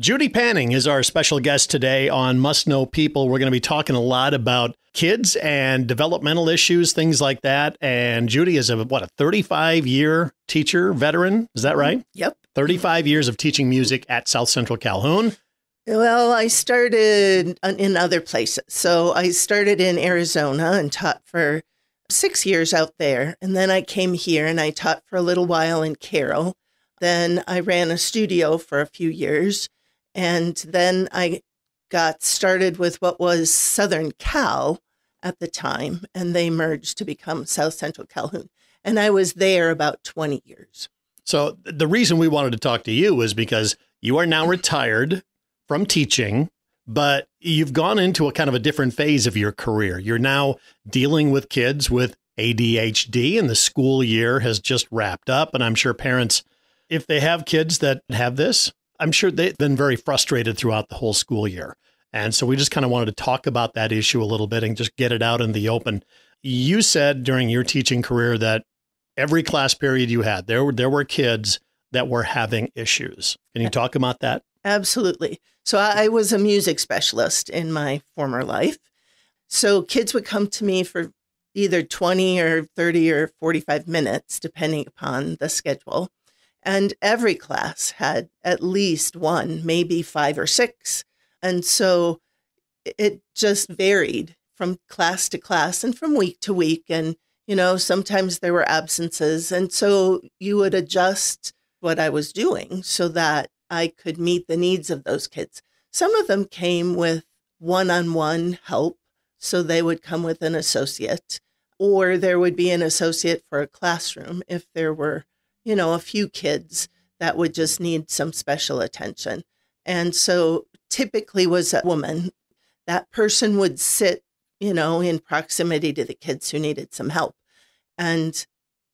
Judy Panning is our special guest today on Must Know People. We're going to be talking a lot about kids and developmental issues, things like that. And Judy is a 35-year teacher, veteran. Is that right? Yep. 35 years of teaching music at South Central Calhoun. Well, I started in other places. So I started in Arizona and taught for 6 years out there. And then I came here and I taught for a little while in Carroll. Then I ran a studio for a few years. And then I got started with what was Southern Cal at the time, and they merged to become South Central Calhoun. And I was there about 20 years. So the reason we wanted to talk to you is because you are now retired from teaching, but you've gone into a kind of a different phase of your career. You're now dealing with kids with ADHD, and the school year has just wrapped up. And I'm sure parents, if they have kids that have this, I'm sure they've been very frustrated throughout the whole school year. And so we just kind of wanted to talk about that issue a little bit and just get it out in the open. You said during your teaching career that every class period you had, there were kids that were having issues. Can you talk about that? Absolutely. So I was a music specialist in my former life. So kids would come to me for either 20 or 30 or 45 minutes, depending upon the schedule. And every class had at least one, maybe 5 or 6. And so it just varied from class to class and from week to week. And, sometimes there were absences. And so you would adjust what I was doing so that I could meet the needs of those kids. Some of them came with one-on-one help. So they would come with an associate, or there would be an associate for a classroom if there were a few kids that would just need some special attention. And so typically was a woman. That person would sit, in proximity to the kids who needed some help and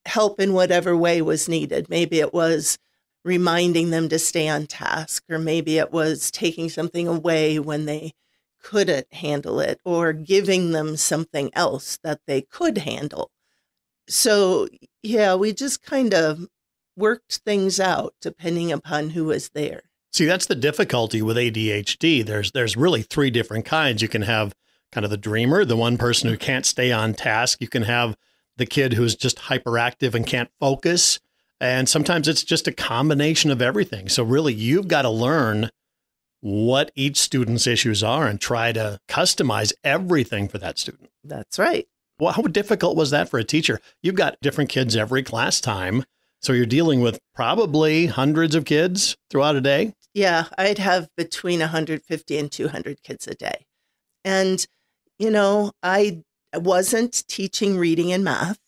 help in whatever way was needed. Maybe it was reminding them to stay on task, or maybe it was taking something away when they couldn't handle it, or giving them something else that they could handle. So, yeah, we just kind of worked things out depending upon who was there. See, that's the difficulty with ADHD. There's really 3 different kinds. You can have kind of the dreamer, the one person who can't stay on task. You can have the kid who's just hyperactive and can't focus. And sometimes it's just a combination of everything. So really, you've got to learn what each student's issues are and try to customize everything for that student. That's right. Well, how difficult was that for a teacher? You've got different kids every class time. So you're dealing with probably hundreds of kids throughout a day? Yeah, I'd have between 150 and 200 kids a day. And, I wasn't teaching reading and math.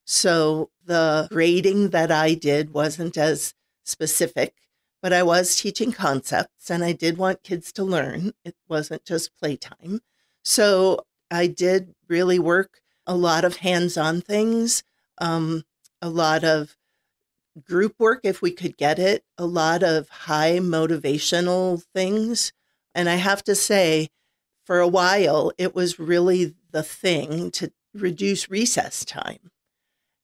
So the grading that I did wasn't as specific, but I was teaching concepts and I did want kids to learn. It wasn't just playtime. So I did really work a lot of hands-on things, a lot of group work, if we could get it, a lot of high motivational things. And I have to say, for a while, it was really the thing to reduce recess time.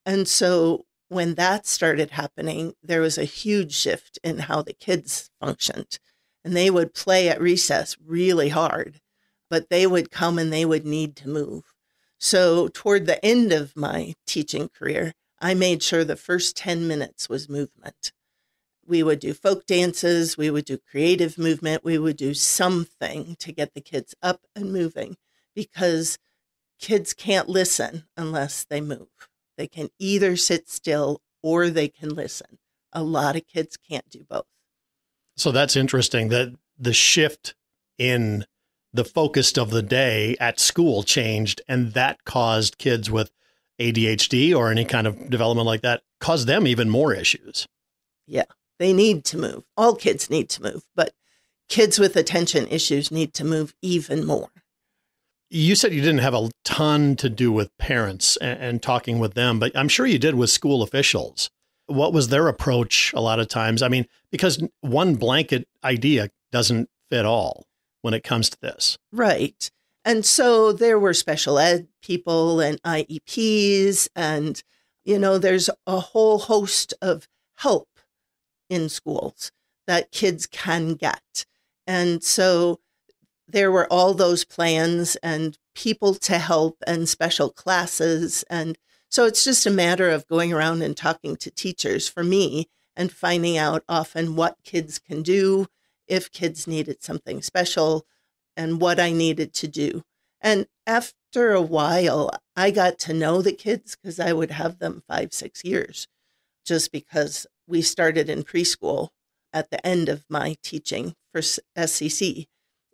And so when that started happening, there was a huge shift in how the kids functioned. And they would play at recess really hard, but they would come and they would need to move. So toward the end of my teaching career, I made sure the first 10 minutes was movement. We would do folk dances, we would do creative movement, we would do something to get the kids up and moving, because kids can't listen unless they move. They can either sit still or they can listen. A lot of kids can't do both. So that's interesting that the shift in the focus of the day at school changed, and that caused kids with ADHD or any kind of development like that, caused them even more issues. Yeah, they need to move. All kids need to move, but kids with attention issues need to move even more. You said you didn't have a ton to do with parents and talking with them, but I'm sure you did with school officials. What was their approach a lot of times? I mean, because one blanket idea doesn't fit all when it comes to this. Right. And so there were special ed people and IEPs, and, there's a whole host of help in schools that kids can get. And so there were all those plans and people to help and special classes. And so it's just a matter of going around and talking to teachers for me and finding out often what kids can do, if kids needed something special, and what I needed to do. And after a while, I got to know the kids because I would have them 5-6 years, just because we started in preschool at the end of my teaching for SCC.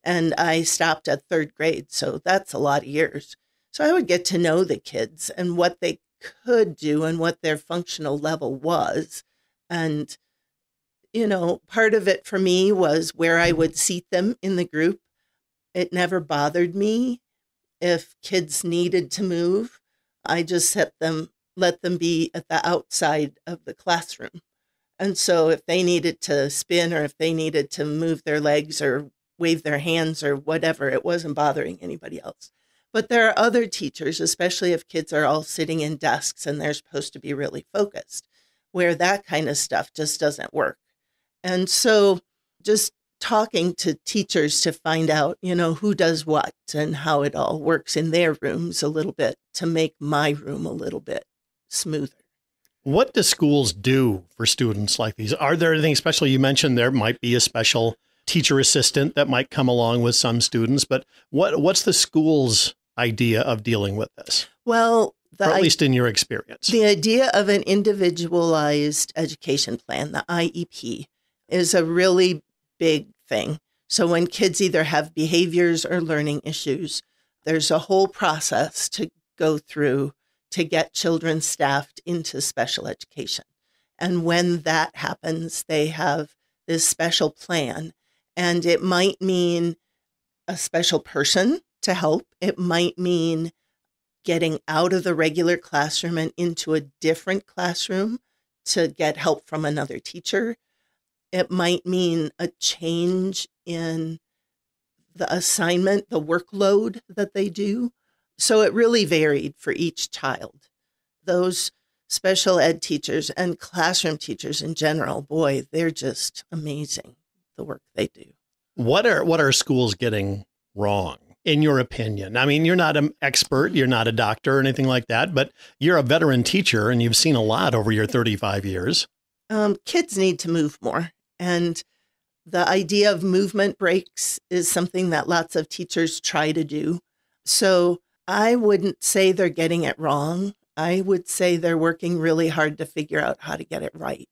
And I stopped at 3rd grade. So that's a lot of years. So I would get to know the kids and what they could do and what their functional level was. And, part of it for me was where I would seat them in the group. It never bothered me if kids needed to move. I just let them be at the outside of the classroom. And so if they needed to spin or if they needed to move their legs or wave their hands or whatever, it wasn't bothering anybody else. But there are other teachers, especially if kids are all sitting in desks and they're supposed to be really focused, where that kind of stuff just doesn't work. And so just talking to teachers to find out, who does what and how it all works in their rooms a little bit to make my room a little bit smoother. What do schools do for students like these? Are there anything special? You mentioned there might be a special teacher assistant that might come along with some students, but what's the school's idea of dealing with this? Well, or at least in your experience. The idea of an individualized education plan, the IEP, is a really big thing. So when kids either have behaviors or learning issues, there's a whole process to go through to get children staffed into special education. And when that happens, they have this special plan. And it might mean a special person to help. It might mean getting out of the regular classroom and into a different classroom to get help from another teacher. It might mean a change in the assignment, the workload that they do. So it really varied for each child. Those special ed teachers and classroom teachers in general, boy, they're just amazing, the work they do. What are schools getting wrong, in your opinion? I mean, you're not an expert, you're not a doctor or anything like that, but you're a veteran teacher and you've seen a lot over your 35 years. Kids need to move more. And the idea of movement breaks is something that lots of teachers try to do. So I wouldn't say they're getting it wrong. I would say they're working really hard to figure out how to get it right.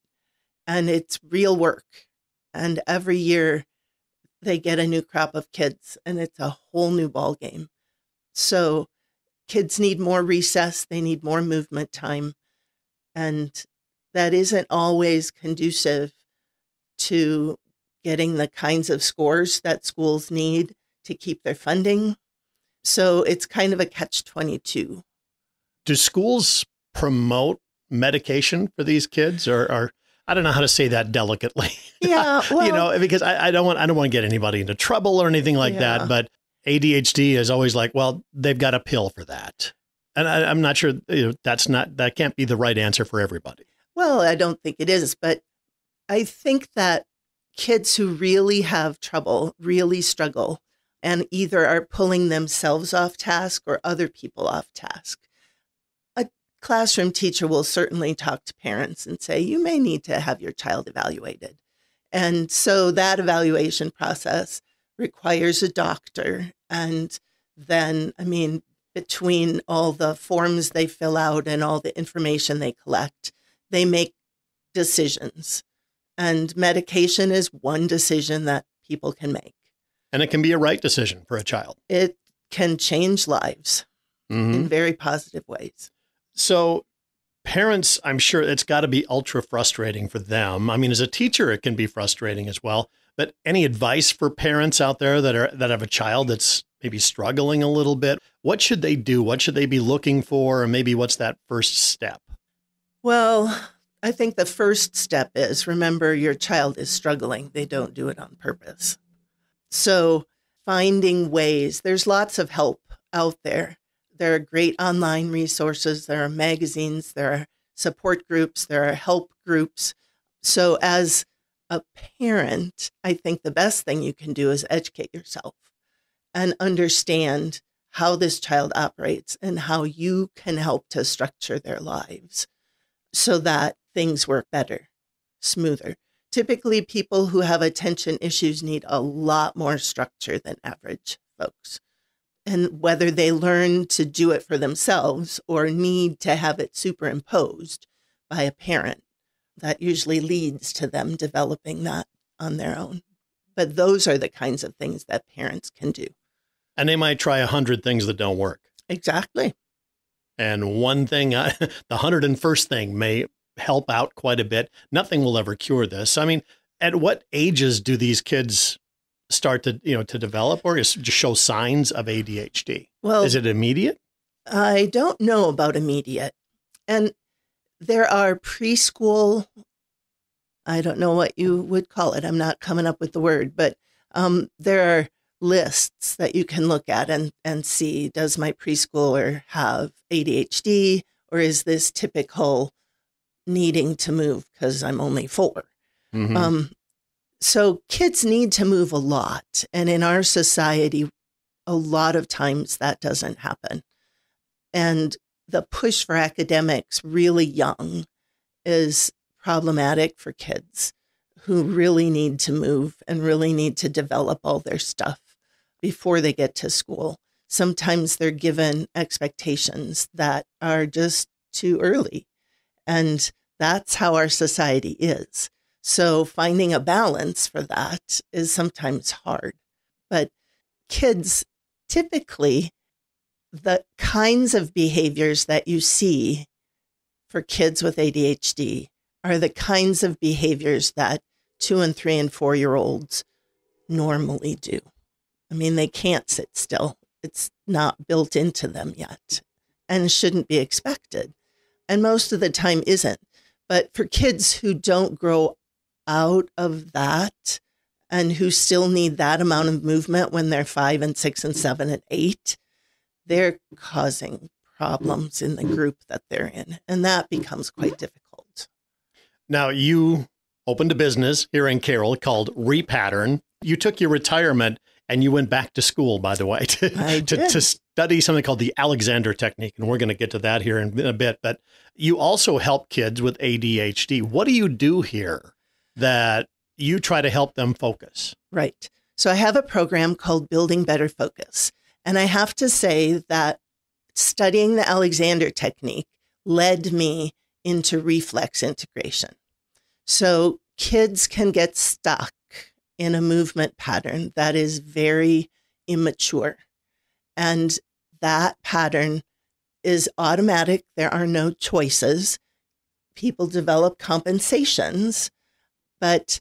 And it's real work. And every year they get a new crop of kids and it's a whole new ball game. So kids need more recess. They need more movement time. And that isn't always conducive to getting the kinds of scores that schools need to keep their funding. So it's kind of a catch-22. Do schools promote medication for these kids, or I don't know how to say that delicately. Yeah, well, because I don't want to get anybody into trouble or anything like that. But ADHD is always like, well, they've got a pill for that, and I'm not sure that can't be the right answer for everybody. Well, I don't think it is, but I think that kids who really have trouble really struggle and either are pulling themselves off task or other people off task. A classroom teacher will certainly talk to parents and say, you may need to have your child evaluated. And so that evaluation process requires a doctor. And then, between all the forms they fill out and all the information they collect, they make decisions. And medication is one decision that people can make. And it can be a right decision for a child. It can change lives in very positive ways. So parents, I'm sure it's got to be ultra frustrating for them. I mean, as a teacher, it can be frustrating as well. But any advice for parents out there that have a child that's maybe struggling a little bit? What should they do? What should they be looking for? Or maybe what's that first step? Well, I think the first step is remember your child is struggling. They don't do it on purpose. So finding ways, there's lots of help out there. There are great online resources. There are magazines. There are support groups. There are help groups. So as a parent, I think the best thing you can do is educate yourself and understand how this child operates and how you can help to structure their lives so that things work better, smoother. Typically, people who have attention issues need a lot more structure than average folks. And whether they learn to do it for themselves or need to have it superimposed by a parent, that usually leads to them developing that on their own. But those are the kinds of things that parents can do. And they might try 100 things that don't work. Exactly. And one thing, the 101st thing may help out quite a bit. Nothing will ever cure this. I mean, at what ages do these kids start to, to develop or just show signs of ADHD? Well, is it immediate? I don't know about immediate. And there are preschool, I don't know what you would call it. I'm not coming up with the word, but there are lists that you can look at and see, does my preschooler have ADHD or is this typical needing to move because I'm only 4? Mm-hmm. So kids need to move a lot. And in our society, a lot of times that doesn't happen. And the push for academics really young is problematic for kids who really need to move and really need to develop all their stuff before they get to school. Sometimes they're given expectations that are just too early. And that's how our society is. So finding a balance for that is sometimes hard. But kids, typically, the kinds of behaviors that you see for kids with ADHD are the kinds of behaviors that 2 and 3 and 4-year-olds normally do. I mean, they can't sit still. It's not built into them yet and shouldn't be expected. And most of the time isn't. But for kids who don't grow out of that and who still need that amount of movement when they're 5 and 6 and 7 and 8, they're causing problems in the group that they're in. And that becomes quite difficult. Now, you opened a business here in Carroll called Repattern. You took your retirement and you went back to school, by the way, to study something called the Alexander technique. And we're going to get to that here in a bit. But you also help kids with ADHD. What do you do here that you try to help them focus? Right. So I have a program called Building Better Focus. And I have to say that studying the Alexander technique led me into reflex integration. So kids can get stuck in a movement pattern that is very immature. And that pattern is automatic. There are no choices. People develop compensations, but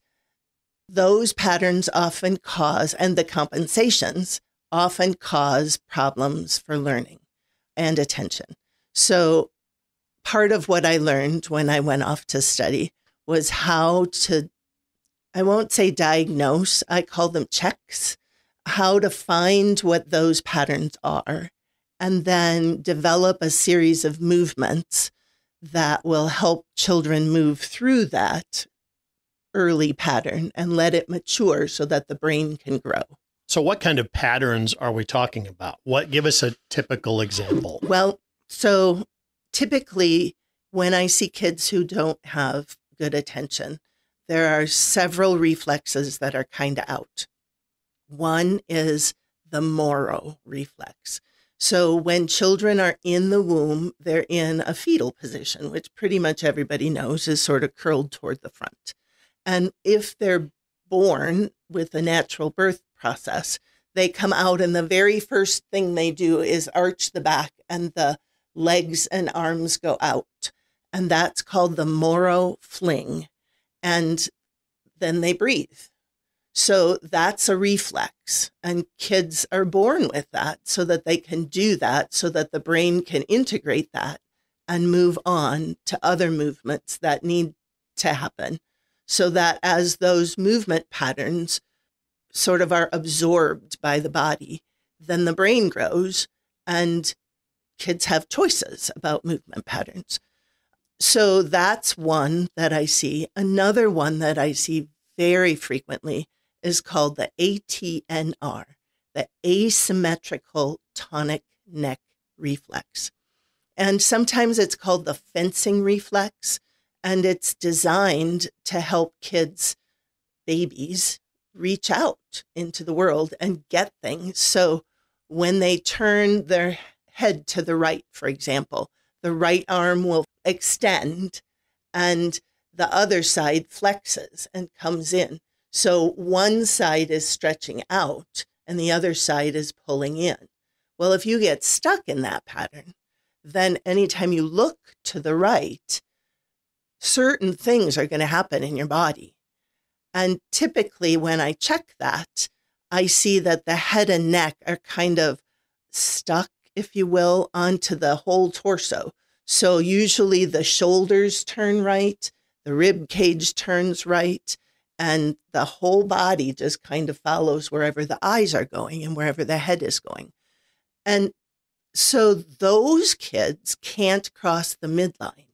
those patterns often cause, and the compensations often cause problems for learning and attention. So part of what I learned when I went off to study was how to, I won't say diagnose, I call them checks, how to find what those patterns are, and then develop a series of movements that will help children move through that early pattern and let it mature so that the brain can grow. So what kind of patterns are we talking about? Give us a typical example. Well, so typically when I see kids who don't have good attention, there are several reflexes that are kind of out. One is the Moro reflex. So when children are in the womb, they're in a fetal position, which pretty much everybody knows is sort of curled toward the front. And if they're born with a natural birth process, they come out and the very first thing they do is arch the back and the legs and arms go out. And that's called the Moro fling. And then they breathe. So that's a reflex. And kids are born with that so that they can do that, so that the brain can integrate that and move on to other movements that need to happen. So that as those movement patterns sort of are absorbed by the body, then the brain grows and kids have choices about movement patterns. So that's one that I see. Another one that I see very frequently is called the ATNR, the asymmetrical tonic neck reflex. And sometimes it's called the fencing reflex, and it's designed to help kids, babies, reach out into the world and get things. So when they turn their head to the right, for example, the right arm will extend and the other side flexes and comes in. So one side is stretching out and the other side is pulling in. Well, if you get stuck in that pattern, then anytime you look to the right, certain things are going to happen in your body. And typically when I check that, I see that the head and neck are kind of stuck, if you will, onto the whole torso. So usually the shoulders turn right, the rib cage turns right, and the whole body just kind of follows wherever the eyes are going and wherever the head is going. And so those kids can't cross the midline,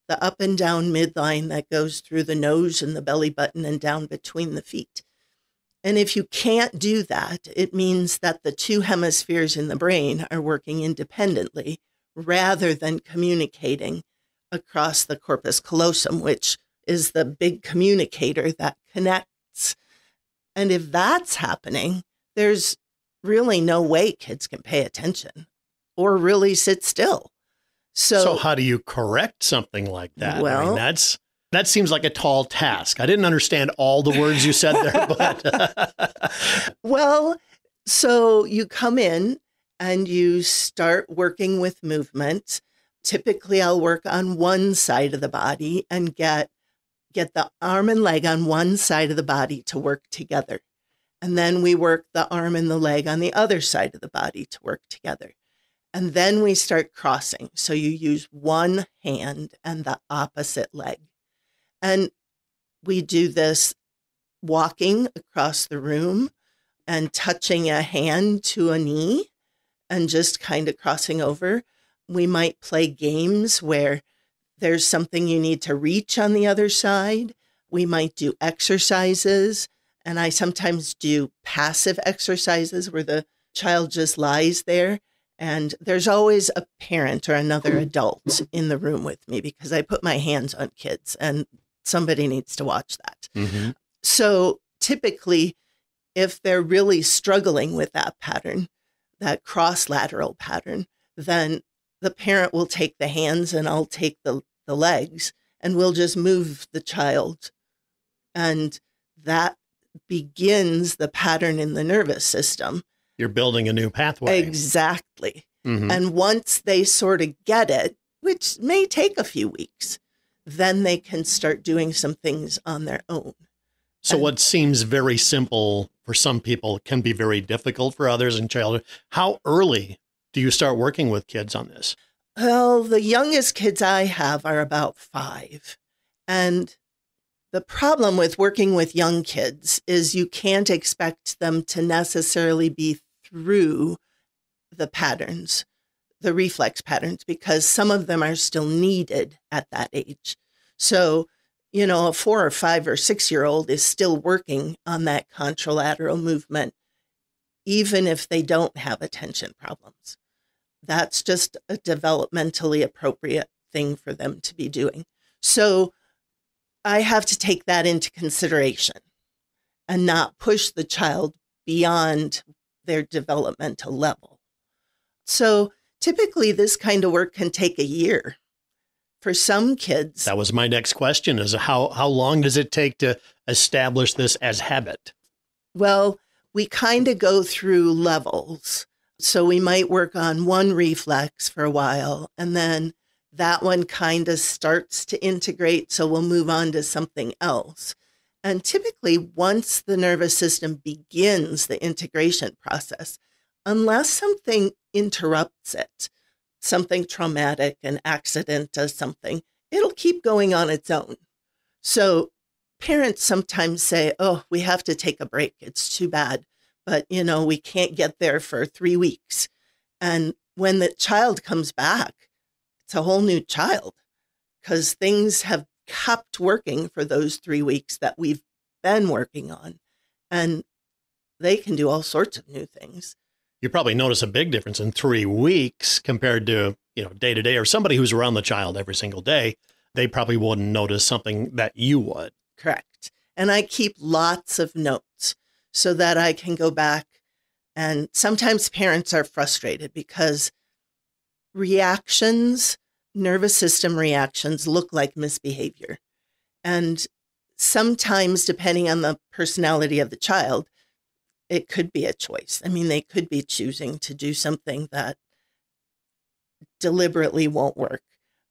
the up and down midline that goes through the nose and the belly button and down between the feet. And if you can't do that, it means that the two hemispheres in the brain are working independently rather than communicating across the corpus callosum, which is the big communicator that connects. And if that's happening, there's really no way kids can pay attention or really sit still. So how do you correct something like that? Well, I mean, that seems like a tall task. I didn't understand all the words you said there, but well, so you come in and you start working with movement. Typically, I'll work on one side of the body and get the arm and leg on one side of the body to work together. And then we work the arm and the leg on the other side of the body to work together. And then we start crossing. So you use one hand and the opposite leg. And we do this walking across the room and touching a hand to a knee and just kind of crossing over. We might play games where there's something you need to reach on the other side. We might do exercises. And I sometimes do passive exercises where the child just lies there. And there's always a parent or another adult in the room with me because I put my hands on kids and somebody needs to watch that. Mm-hmm. So typically, if they're really struggling with that pattern, that cross-lateral pattern, then the parent will take the hands and I'll take the legs and we'll just move the child. And that begins the pattern in the nervous system. You're building a new pathway. Exactly. Mm-hmm. And once they sort of get it, which may take a few weeks, then they can start doing some things on their own. So what seems very simple for some people can be very difficult for others in childhood. How early do you start working with kids on this? Well, the youngest kids I have are about 5. And the problem with working with young kids is you can't expect them to necessarily be through the patterns, the reflex patterns, because some of them are still needed at that age. So, a 4 or 5 or 6-year-old is still working on that contralateral movement, even if they don't have attention problems. That's just a developmentally appropriate thing for them to be doing. So I have to take that into consideration and not push the child beyond their developmental level. So typically this kind of work can take a year. For some kids. That was my next question, is how long does it take to establish this as habit? Well, we kind of go through levels. So we might work on one reflex for a while, and then that one kind of starts to integrate. So we'll move on to something else. And typically, once the nervous system begins the integration process, unless something interrupts it, something traumatic, an accident does something, it'll keep going on its own. So parents sometimes say, oh, we have to take a break. It's too bad. But, we can't get there for 3 weeks. And when the child comes back, it's a whole new child because things have kept working for those 3 weeks that we've been working on. And they can do all sorts of new things. You probably notice a big difference in 3 weeks compared to, day to day, or somebody who's around the child every single day. They probably wouldn't notice something that you would. Correct. And I keep lots of notes so that I can go back. And sometimes parents are frustrated because reactions, nervous system reactions, look like misbehavior. And sometimes, depending on the personality of the child, it could be a choice. I mean, they could be choosing to do something that deliberately won't work.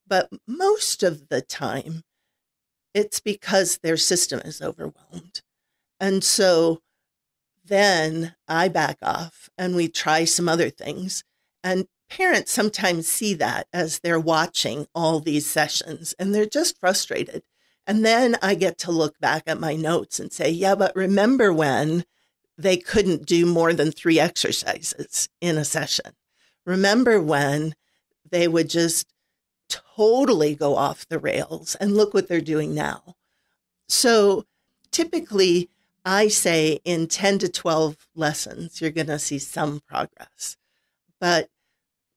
But most of the time, it's because their system is overwhelmed. And so then I back off and we try some other things. And parents sometimes see that as they're watching all these sessions and they're just frustrated. And then I get to look back at my notes and say, yeah, but remember when they couldn't do more than 3 exercises in a session? Remember when they would just totally go off the rails, and look what they're doing now. So typically I say in 10 to 12 lessons, you're going to see some progress. But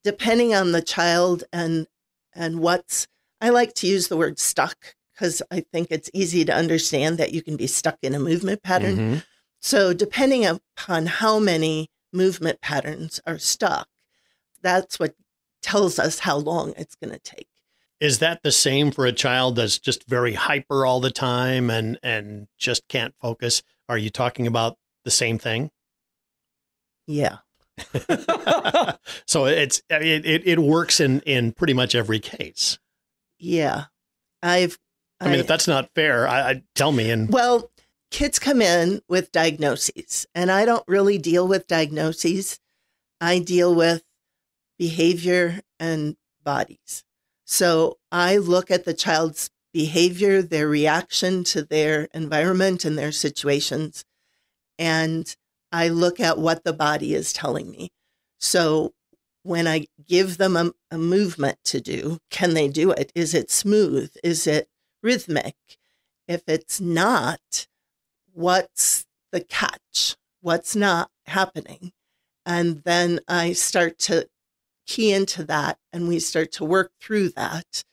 depending on the child and I like to use the word stuck because I think it's easy to understand that you can be stuck in a movement pattern. Mm-hmm. So depending upon how many movement patterns are stuck, that's what tells us how long it's going to take. Is that the same for a child that's just very hyper all the time and just can't focus? Are you talking about the same thing? Yeah. So it works in pretty much every case. Yeah. I mean, if that's not fair, I tell me. Well, kids come in with diagnoses, and I don't really deal with diagnoses. I deal with behavior and bodies. So I look at the child's behavior, their reaction to their environment and their situations, and I look at what the body is telling me. So when I give them a movement to do, can they do it? Is it smooth? Is it rhythmic? If it's not, what's the catch? What's not happening? And then I start to key into that and we start to work through that,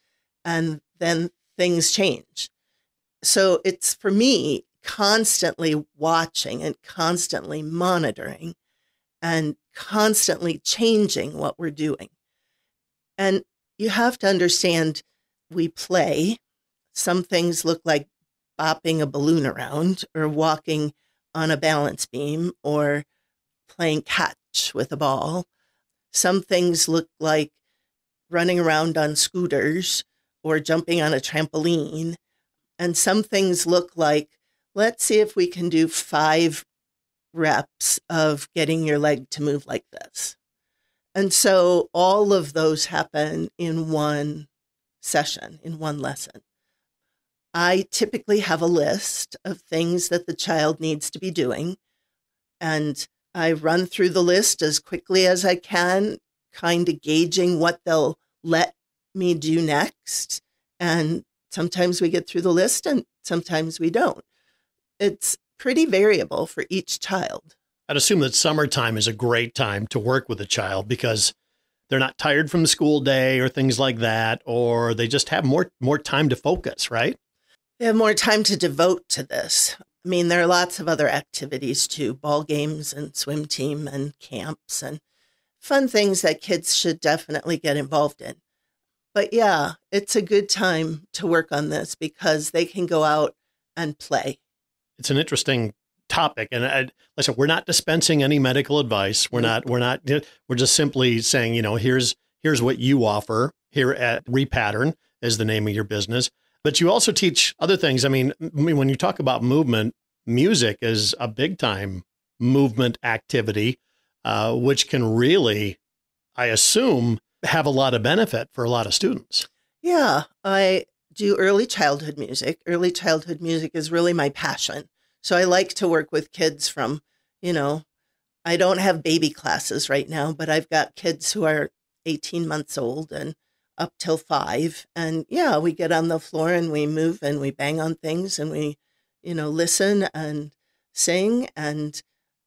and then things change. So it's, for me, constantly watching and constantly monitoring and constantly changing what we're doing. And you have to understand, we play. Some things look like bopping a balloon around or walking on a balance beam or playing catch with a ball. Some things look like running around on scooters or jumping on a trampoline. And some things look like, let's see if we can do 5 reps of getting your leg to move like this. And so all of those happen in one session, in one lesson. I typically have a list of things that the child needs to be doing, and I run through the list as quickly as I can, kind of gauging what they'll let me do next. And sometimes we get through the list and sometimes we don't. It's pretty variable for each child. I'd assume that summertime is a great time to work with a child because they're not tired from the school day or things like that, or they just have more time to focus, right? They have more time to devote to this. I mean, there are lots of other activities too, ball games and swim team and camps and fun things that kids should definitely get involved in. But yeah, it's a good time to work on this because they can go out and play. It's an interesting topic. And listen, we're not dispensing any medical advice. We're just simply saying, here's what you offer here at Repattern is the name of your business. But you also teach other things. I mean, when you talk about movement, music is a big time movement activity, which can really, I assume, have a lot of benefit for a lot of students. Yeah, I do early childhood music. Early childhood music is really my passion. So I like to work with kids from, I don't have baby classes right now, but I've got kids who are 18 months old and up till 5. And yeah, we get on the floor and we move and we bang on things and we listen and sing and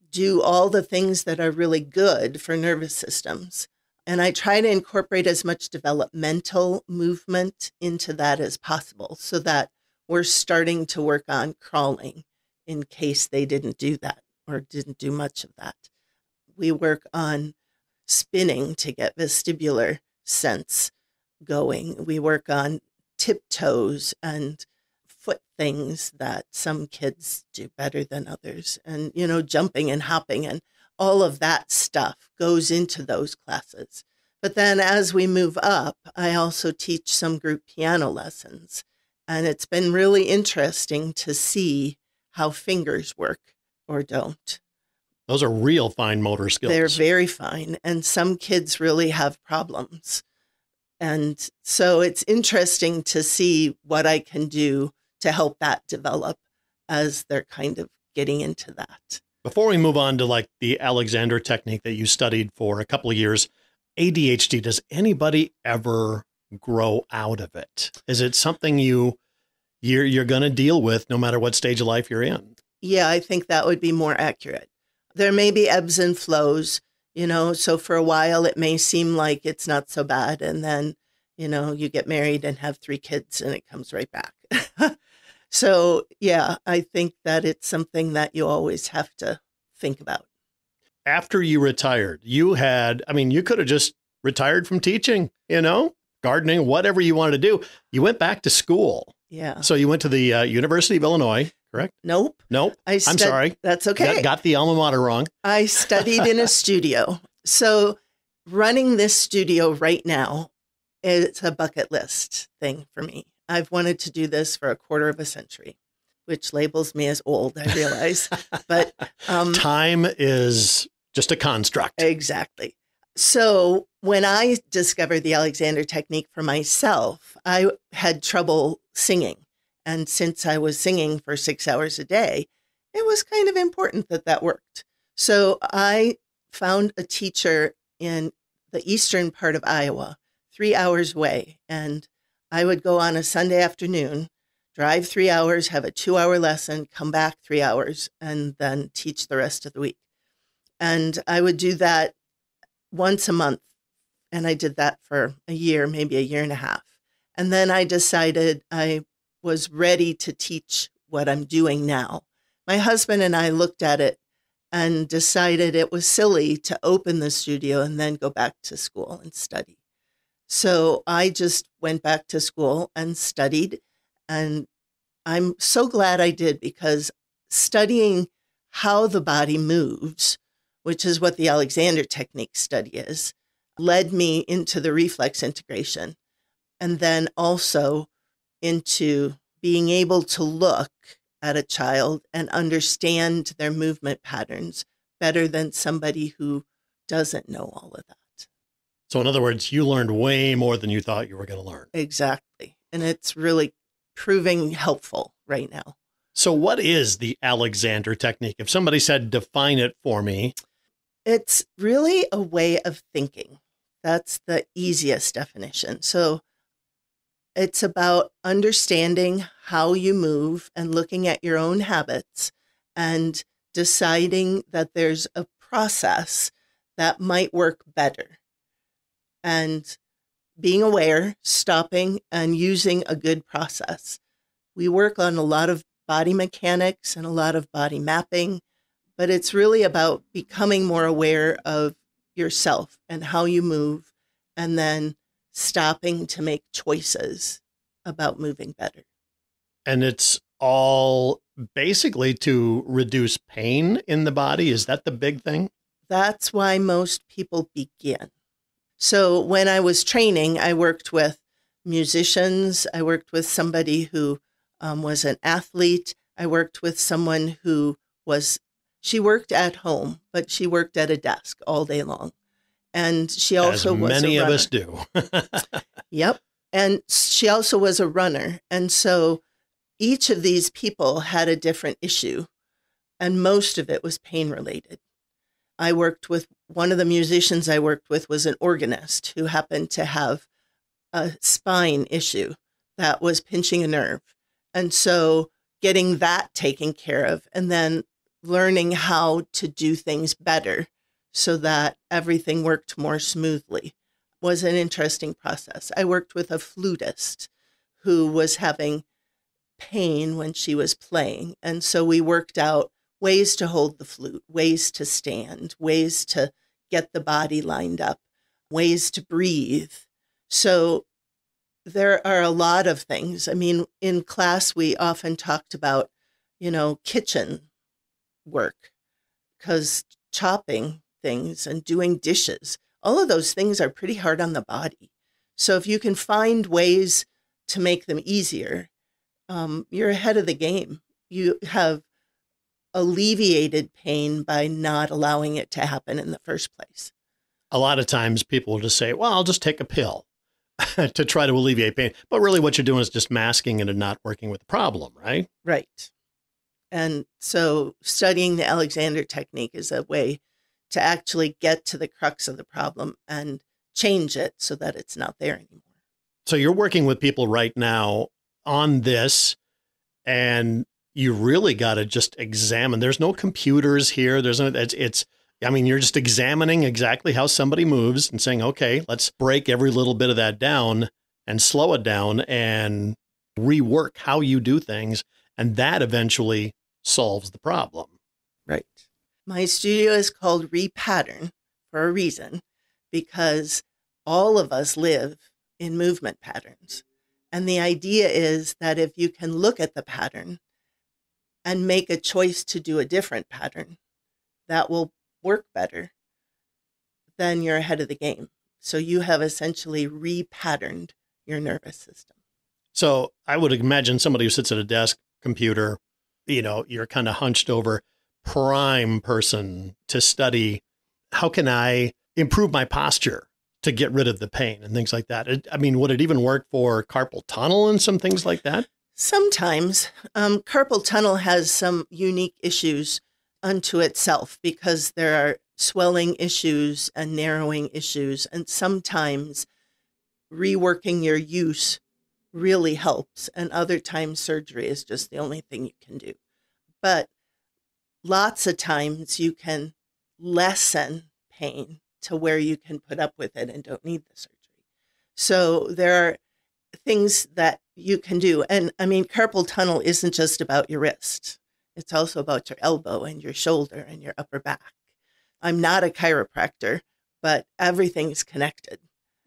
do all the things that are really good for nervous systems. And I try to incorporate as much developmental movement into that as possible so that we're starting to work on crawling in case they didn't do that or didn't do much of that. We work on spinning to get vestibular sense going. We work on tiptoes and foot things that some kids do better than others. And, jumping and hopping and all of that stuff goes into those classes. But then as we move up, I also teach some group piano lessons. And it's been really interesting to see how fingers work or don't. Those are real fine motor skills. They're very fine. And some kids really have problems. And so it's interesting to see what I can do to help that develop as they're kind of getting into that. Before we move on to like the Alexander technique that you studied for a couple of years, ADHD, does anybody ever grow out of it? Is it something you're going to deal with no matter what stage of life you're in? Yeah, I think that would be more accurate. There may be ebbs and flows, so for a while it may seem like it's not so bad. And then, you get married and have 3 kids and it comes right back. So, yeah, I think that it's something that you always have to think about. After you retired, you could have just retired from teaching, gardening, whatever you wanted to do. You went back to school. Yeah. So you went to the University of Illinois, correct? Nope. I'm sorry. That's okay. Got the alma mater wrong. I studied in a studio. So running this studio right now, it's a bucket list thing for me. I've wanted to do this for a quarter of a century, which labels me as old, I realize. But time is just a construct. Exactly. So when I discovered the Alexander technique for myself, I had trouble singing. And since I was singing for 6 hours a day, it was kind of important that worked. So I found a teacher in the eastern part of Iowa, 3 hours away. And I would go on a Sunday afternoon, drive 3 hours, have a 2-hour lesson, come back 3 hours, and then teach the rest of the week. And I would do that once a month. And I did that for a year, maybe a year and a half. And then I decided I was ready to teach what I'm doing now. My husband and I looked at it and decided it was silly to open the studio and then go back to school and study. So I just went back to school and studied. And I'm so glad I did, because studying how the body moves, which is what the Alexander technique study is, led me into the reflex integration. And then also into being able to look at a child and understand their movement patterns better than somebody who doesn't know all of that. So in other words, you learned way more than you thought you were going to learn. Exactly. And it's really proving helpful right now. So what is the Alexander technique? If somebody said, define it for me. It's really a way of thinking. That's the easiest definition. So it's about understanding how you move and looking at your own habits and deciding that there's a process that might work better. And being aware, stopping, and using a good process. We work on a lot of body mechanics and a lot of body mapping, but it's really about becoming more aware of yourself and how you move, and then stopping to make choices about moving better. And it's all basically to reduce pain in the body. Is that the big thing? That's why most people begin. So when I was training, I worked with musicians. I worked with somebody who was an athlete. I worked with someone who she worked at home, but she worked at a desk all day long. And she also was a runner. As many of us do. Yep. And she also was a runner. And so each of these people had a different issue, and most of it was pain related. I worked with one of the musicians I worked with was an organist who happened to have a spine issue that was pinching a nerve. And so getting that taken care of, and then learning how to do things better so that everything worked more smoothly was an interesting process. I worked with a flutist who was having pain when she was playing. And so we worked out ways to hold the flute, ways to stand, ways to get the body lined up, ways to breathe. So there are a lot of things. I mean, in class, we often talked about, kitchen work, because chopping things and doing dishes, all of those things are pretty hard on the body. So if you can find ways to make them easier, you're ahead of the game. You have alleviated pain by not allowing it to happen in the first place. A lot of times people will just say, well, I'll just take a pill to try to alleviate pain. But really what you're doing is just masking it and not working with the problem, right? Right. And so studying the Alexander technique is a way to actually get to the crux of the problem and change it so that it's not there anymore. So you're working with people right now on this, and you really got to just examine. There's no computers here. There's no, you're just examining exactly how somebody moves and saying, okay, let's break every little bit of that down and slow it down and rework how you do things. And that eventually solves the problem. Right. My studio is called Repattern for a reason, because all of us live in movement patterns. And the idea is that if you can look at the pattern and make a choice to do a different pattern that will work better, then you're ahead of the game. So you have essentially repatterned your nervous system. So I would imagine somebody who sits at a desk computer, you're kind of hunched over, prime person to study, how can I improve my posture to get rid of the pain and things like that? Would it even work for carpal tunnel and some things like that? Sometimes. Carpal tunnel has some unique issues unto itself because there are swelling issues and narrowing issues. And sometimes reworking your use really helps. And other times surgery is just the only thing you can do. But lots of times you can lessen pain to where you can put up with it and don't need the surgery. So there are things that you can do. And carpal tunnel isn't just about your wrist. It's also about your elbow and your shoulder and your upper back. I'm not a chiropractor, but everything's connected.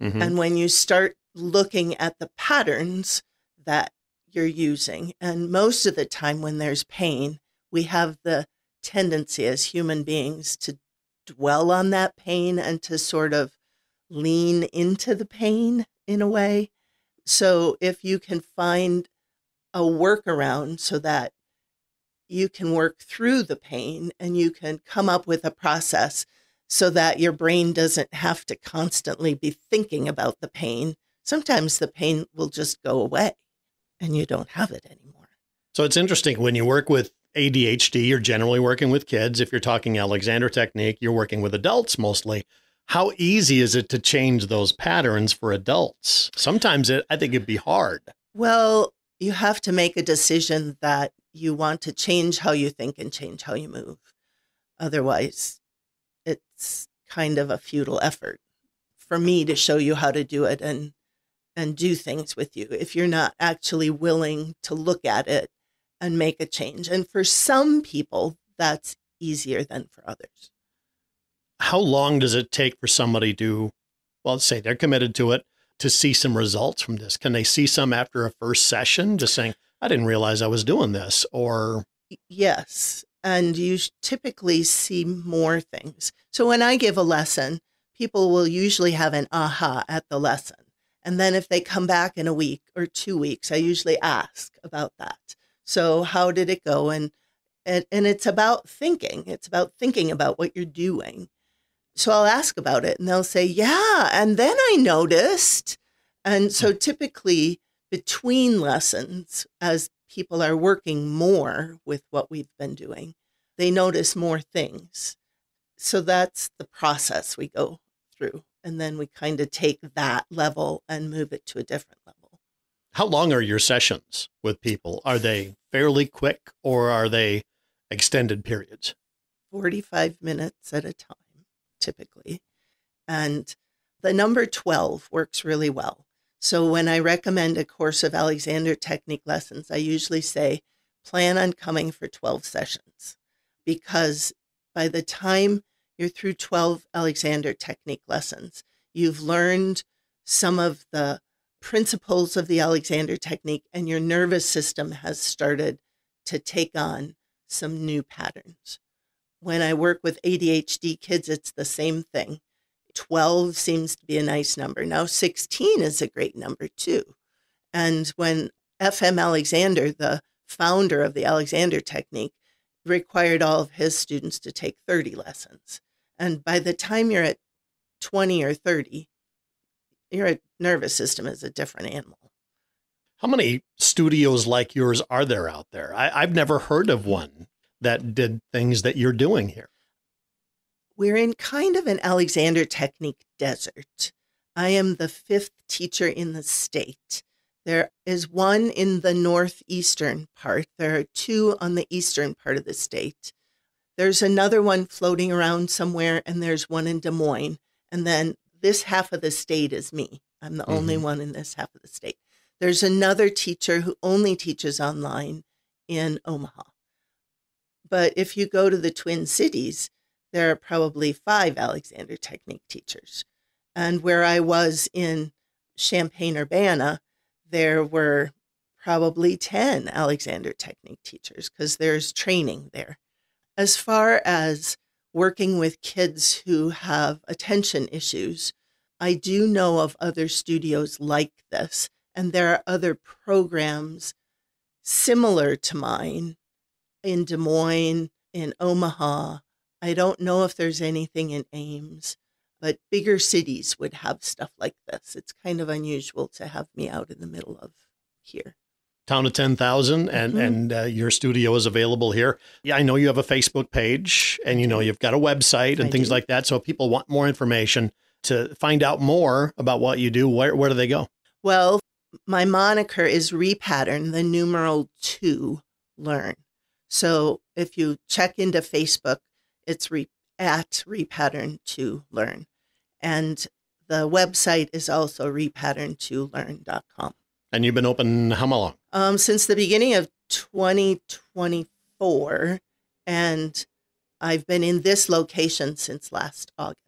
Mm-hmm. And when you start looking at the patterns that you're using, and most of the time when there's pain, we have the tendency as human beings to dwell on that pain and to sort of lean into the pain in a way. So if you can find a workaround so that you can work through the pain and you can come up with a process so that your brain doesn't have to constantly be thinking about the pain, sometimes the pain will just go away and you don't have it anymore. So it's interesting when you work with ADHD, you're generally working with kids. If you're talking Alexander technique, you're working with adults mostly. How easy is it to change those patterns for adults? Sometimes I think it'd be hard. Well, you have to make a decision that you want to change how you think and change how you move. Otherwise, it's kind of a futile effort for me to show you how to do it and do things with you if you're not actually willing to look at it and make a change. And for some people, that's easier than for others. How long does it take for somebody to, let's say they're committed to it, to see some results from this? Can they see some after a first session, just saying, I didn't realize I was doing this? Or yes. And you typically see more things. So when I give a lesson, people will usually have an aha at the lesson. And then if they come back in a week or 2 weeks, I usually ask about that. So how did it go? And it's about thinking. It's about thinking about what you're doing. So I'll ask about it and they'll say, yeah, and then I noticed. And so typically between lessons, as people are working more with what we've been doing, they notice more things. So that's the process we go through. And then we kind of take that level and move it to a different level. How long are your sessions with people? Are they fairly quick or are they extended periods? 45 minutes at a time, typically. And the number 12 works really well. So when I recommend a course of Alexander Technique lessons, I usually say, plan on coming for 12 sessions, because by the time you're through 12 Alexander Technique lessons, you've learned some of the principles of the Alexander Technique, and your nervous system has started to take on some new patterns. When I work with ADHD kids, it's the same thing. 12 seems to be a nice number. Now 16 is a great number too. And when F.M. Alexander, the founder of the Alexander Technique, required all of his students to take 30 lessons. And by the time you're at 20 or 30, your nervous system is a different animal. How many studios like yours are there out there? I've never heard of one that did things that you're doing here. We're in kind of an Alexander Technique desert. I am the 5th teacher in the state. There is one in the northeastern part. There are 2 on the eastern part of the state. There's another one floating around somewhere, and there's one in Des Moines. And then this half of the state is me. I'm the only one in this half of the state. There's another teacher who only teaches online in Omaha. But if you go to the Twin Cities, there are probably 5 Alexander Technique teachers. And where I was in Champaign-Urbana, there were probably 10 Alexander Technique teachers, because there's training there. As far as working with kids who have attention issues, I do know of other studios like this, and there are other programs similar to mine in Des Moines, in Omaha. I don't know if there's anything in Ames, but bigger cities would have stuff like this. It's kind of unusual to have me out in the middle of here. Town of 10,000, and your studio is available here. Yeah, I know you have a Facebook page, and you know you've got a website and things like that. So if people want more information to find out more about what you do, where do they go? Well, my moniker is Repattern, the numeral 2 Learn. So if you check into Facebook, it's at Repattern to Learn. And the website is also repattern2learn.com. And you've been open how long? Since the beginning of 2024, and I've been in this location since last August.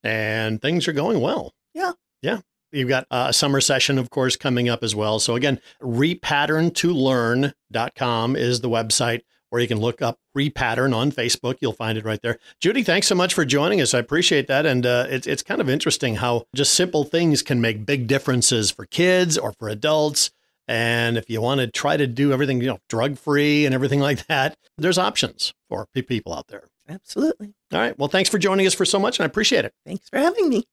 And things are going well. Yeah. Yeah. You've got a summer session, of course, coming up as well. So again, repattern2learn.com is the website, or you can look up Repattern on Facebook. You'll find it right there. Judy, thanks so much for joining us. I appreciate that. And it's kind of interesting how just simple things can make big differences for kids or for adults. And if you want to try to do everything, drug-free and everything like that, there's options for people out there. Absolutely. All right. Well, thanks for joining us for so much, and I appreciate it. Thanks for having me.